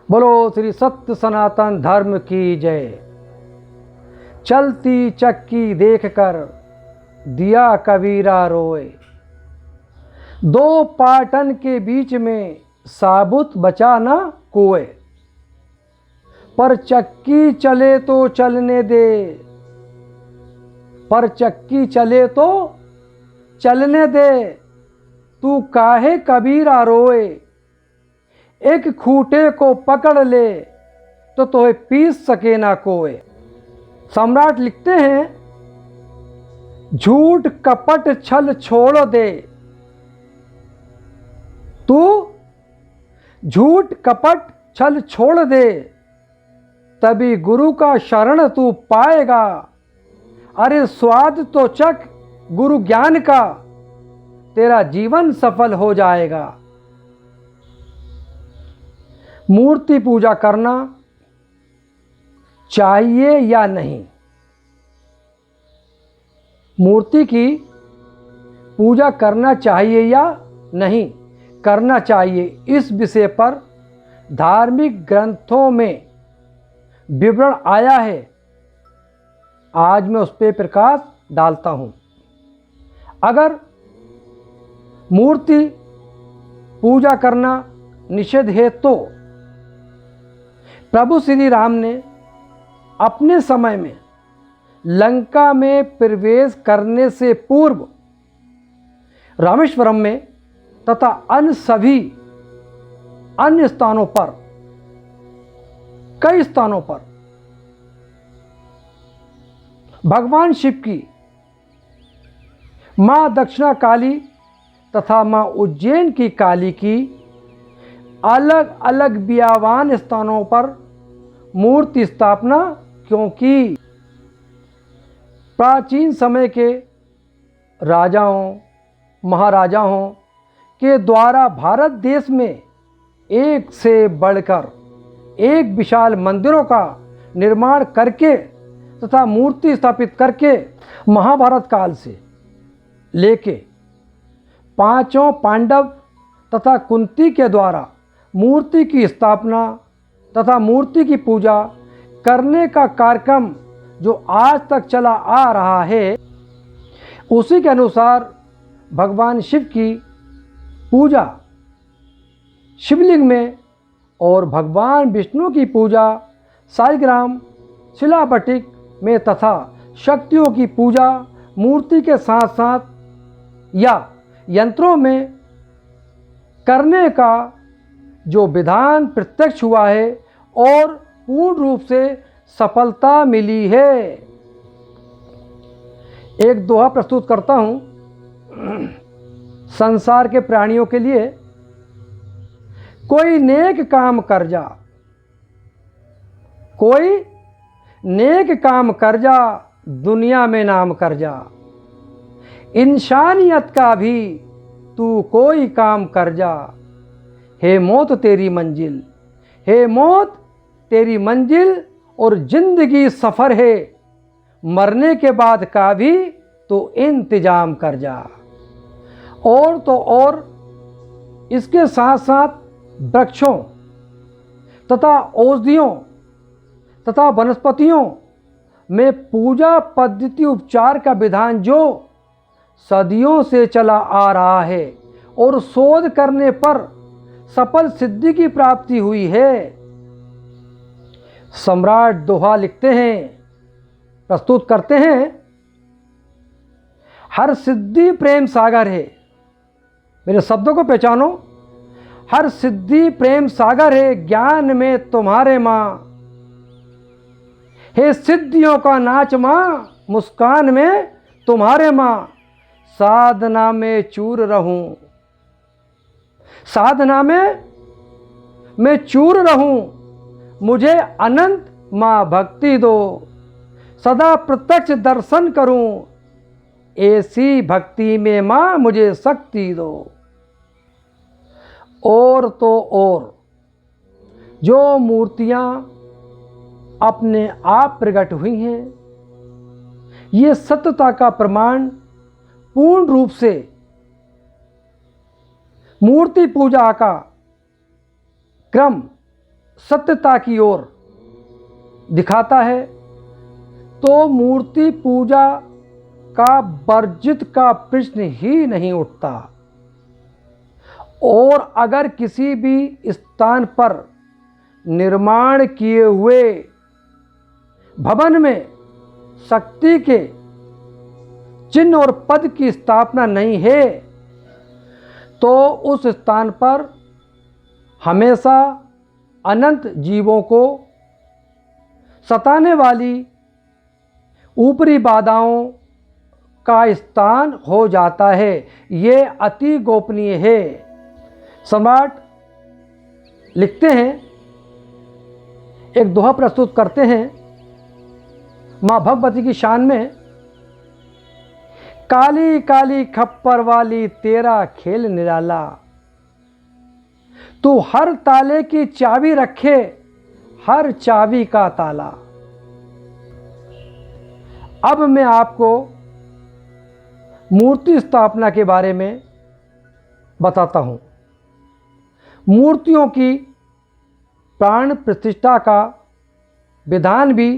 बोलो श्री सत्य सनातन धर्म की जय। चलती चक्की देखकर दिया कबीरा रोए, दो पाटन के बीच में साबुत बचा ना कोए। पर चक्की चले तो चलने दे, पर चक्की चले तो चलने दे, तू काहे कबीरा रोए। एक खूंटे को पकड़ ले तो तोहे पीस सके ना कोई। सम्राट लिखते हैं, झूठ कपट छल छोड़ दे, तू झूठ कपट छल छोड़ दे, तभी गुरु का शरण तू पाएगा। अरे स्वाद तो चख गुरु ज्ञान का, तेरा जीवन सफल हो जाएगा। मूर्ति पूजा करना चाहिए या नहीं? मूर्ति की पूजा करना चाहिए या नहीं? करना चाहिए। इस विषय पर धार्मिक ग्रंथों में विवरण आया है। आज मैं उस पर प्रकाश डालता हूं। अगर मूर्ति पूजा करना निषेध है तो प्रभु श्री राम ने अपने समय में लंका में प्रवेश करने से पूर्व रामेश्वरम में तथा अन्य सभी अन्य स्थानों पर, कई स्थानों पर भगवान शिव की, मां दक्षिणा काली तथा मां उज्जैन की काली की अलग अलग बियावान स्थानों पर मूर्ति स्थापना, क्योंकि प्राचीन समय के राजाओं महाराजाओं के द्वारा भारत देश में एक से बढ़कर एक विशाल मंदिरों का निर्माण करके तथा मूर्ति स्थापित करके महाभारत काल से लेके पांचों पांडव तथा कुंती के द्वारा मूर्ति की स्थापना तथा मूर्ति की पूजा करने का कार्यक्रम जो आज तक चला आ रहा है, उसी के अनुसार भगवान शिव की पूजा शिवलिंग में और भगवान विष्णु की पूजा शालिग्राम शिलापटिक में तथा शक्तियों की पूजा मूर्ति के साथ साथ या यंत्रों में करने का जो विधान प्रत्यक्ष हुआ है और पूर्ण रूप से सफलता मिली है। एक दोहा प्रस्तुत करता हूं संसार के प्राणियों के लिए। कोई नेक काम कर जा, कोई नेक काम कर जा, दुनिया में नाम कर जा। इंसानियत का भी तू कोई काम कर जा। हे मौत तेरी मंजिल, हे मौत तेरी मंजिल और जिंदगी सफ़र है, मरने के बाद का भी तो इंतजाम कर जा। और तो और इसके साथ साथ वृक्षों तथा औषधियों तथा वनस्पतियों में पूजा पद्धति उपचार का विधान जो सदियों से चला आ रहा है और शोध करने पर सफल सिद्धि की प्राप्ति हुई है। सम्राट दोहा लिखते हैं, प्रस्तुत करते हैं, हर सिद्धि प्रेम सागर है। मेरे शब्दों को पहचानो। हर सिद्धि प्रेम सागर है, ज्ञान में तुम्हारे मां। हे सिद्धियों का नाच मां, मुस्कान में तुम्हारे मां। साधना में चूर रहूं, साधना में मैं चूर रहूं, मुझे अनंत मां भक्ति दो। सदा प्रत्यक्ष दर्शन करूं, ऐसी भक्ति में मां मुझे शक्ति दो। और तो और जो मूर्तियां अपने आप प्रकट हुई हैं, ये सत्यता का प्रमाण पूर्ण रूप से मूर्ति पूजा का क्रम सत्यता की ओर दिखाता है तो मूर्ति पूजा का वर्जित का प्रश्न ही नहीं उठता। और अगर किसी भी स्थान पर निर्माण किए हुए भवन में शक्ति के चिन्ह और पद की स्थापना नहीं है तो उस स्थान पर हमेशा अनंत जीवों को सताने वाली ऊपरी बाधाओं का स्थान हो जाता है। ये अति गोपनीय है। सम्राट लिखते हैं, एक दोहा प्रस्तुत करते हैं माँ भगवती की शान में। काली काली खप्पर वाली तेरा खेल निराला, तू हर ताले की चाबी रखे हर चाबी का ताला। अब मैं आपको मूर्ति स्थापना के बारे में बताता हूं। मूर्तियों की प्राण प्रतिष्ठा का विधान भी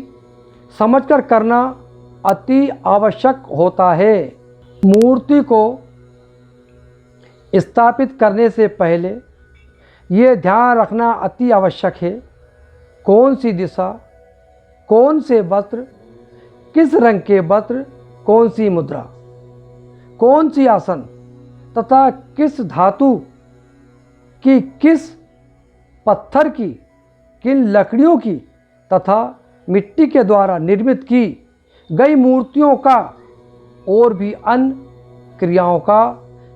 समझकर करना अति आवश्यक होता है। मूर्ति को स्थापित करने से पहले ये ध्यान रखना अति आवश्यक है, कौन सी दिशा, कौन से वस्त्र, किस रंग के वस्त्र, कौन सी मुद्रा, कौन सी आसन तथा किस धातु की, किस पत्थर की, किन लकड़ियों की तथा मिट्टी के द्वारा निर्मित की गई मूर्तियों का और भी अन्य क्रियाओं का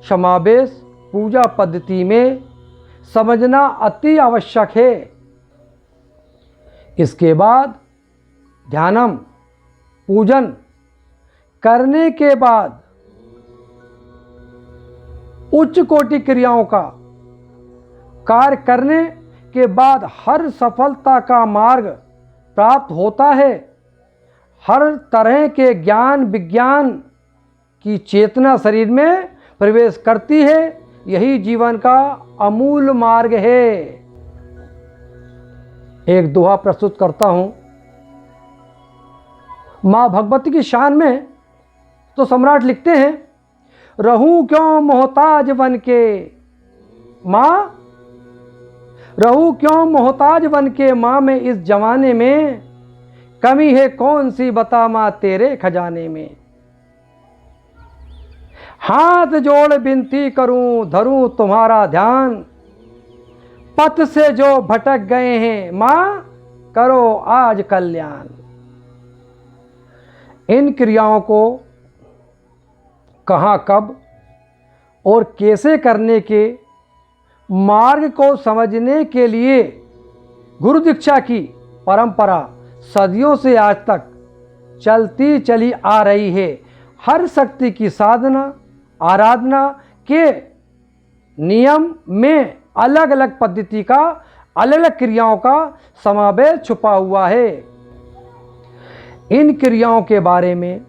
समावेश पूजा पद्धति में समझना अति आवश्यक है। इसके बाद ध्यानम पूजन करने के बाद उच्च कोटि क्रियाओं का कार्य करने के बाद हर सफलता का मार्ग प्राप्त होता है। हर तरह के ज्ञान विज्ञान की चेतना शरीर में प्रवेश करती है। यही जीवन का अमूल मार्ग है। एक दोहा प्रस्तुत करता हूं मां भगवती की शान में। तो सम्राट लिखते हैं, रहूं क्यों मोहताज बन के मां, रहूं क्यों मोहताज बन के मां में इस जमाने में, कमी है कौन सी बता मां तेरे खजाने में। हाथ जोड़ विनती करूं धरूं तुम्हारा ध्यान, पथ से जो भटक गए हैं मां करो आज कल्याण। इन क्रियाओं को कहां कब और कैसे करने के मार्ग को समझने के लिए गुरु दीक्षा की परंपरा सदियों से आज तक चलती चली आ रही है। हर शक्ति की साधना आराधना के नियम में अलग अलग पद्धति का, अलग अलग क्रियाओं का समावेश छुपा हुआ है। इन क्रियाओं के बारे में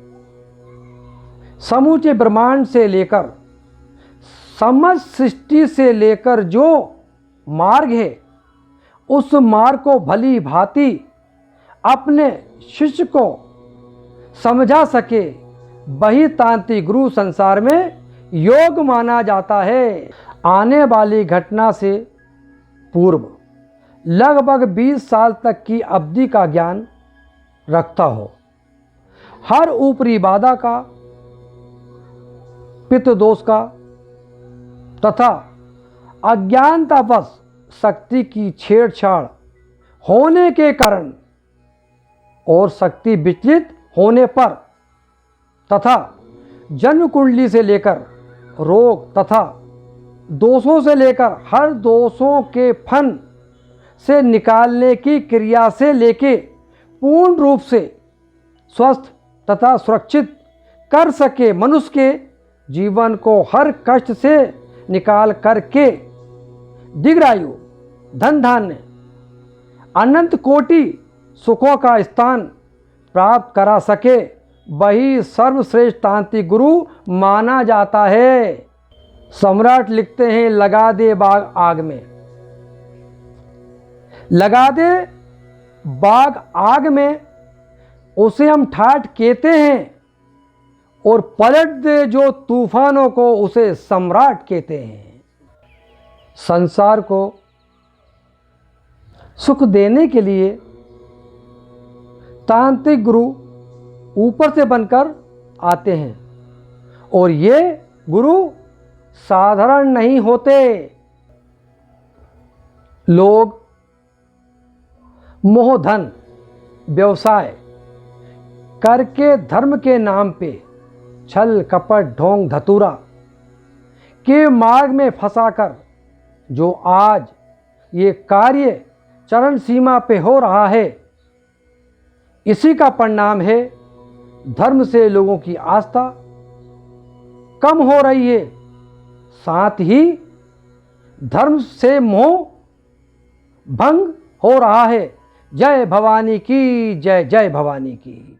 समूचे ब्रह्मांड से लेकर समस्त सृष्टि से लेकर जो मार्ग है उस मार्ग को भली भांति अपने शिष्य को समझा सके वही तांत्रिक गुरु संसार में योग माना जाता है। आने वाली घटना से पूर्व लगभग 20 साल तक की अवधि का ज्ञान रखता हो, हर ऊपरी बाधा का, पित्त दोष का तथा अज्ञानतावश शक्ति की छेड़छाड़ होने के कारण और शक्ति विचलित होने पर तथा जन्म कुंडली से लेकर रोग तथा दोषों से लेकर हर दोषों के फन से निकालने की क्रिया से लेके पूर्ण रूप से स्वस्थ तथा सुरक्षित कर सके मनुष्य के जीवन को हर कष्ट से निकाल करके दीर्घायु, धन धान्य, अनंत कोटि सुखों का स्थान प्राप्त करा सके वही सर्वश्रेष्ठ तांत्रिक गुरु माना जाता है। सम्राट लिखते हैं, लगा दे बाग आग में। लगा दे बाग आग में, उसे हम ठाठ कहते हैं, और पलट दे जो तूफानों को, उसे सम्राट कहते हैं। संसार को सुख देने के लिए तांत्रिक गुरु ऊपर से बनकर आते हैं, और ये गुरु साधारण नहीं होते। लोग मोह धन व्यवसाय करके धर्म के नाम पे छल कपट ढोंग धतूरा के मार्ग में फंसाकर जो आज ये कार्य चरण सीमा पे हो रहा है, इसी का परिणाम है धर्म से लोगों की आस्था कम हो रही है, साथ ही धर्म से मोह भंग हो रहा है। जय भवानी की जय, जय भवानी की।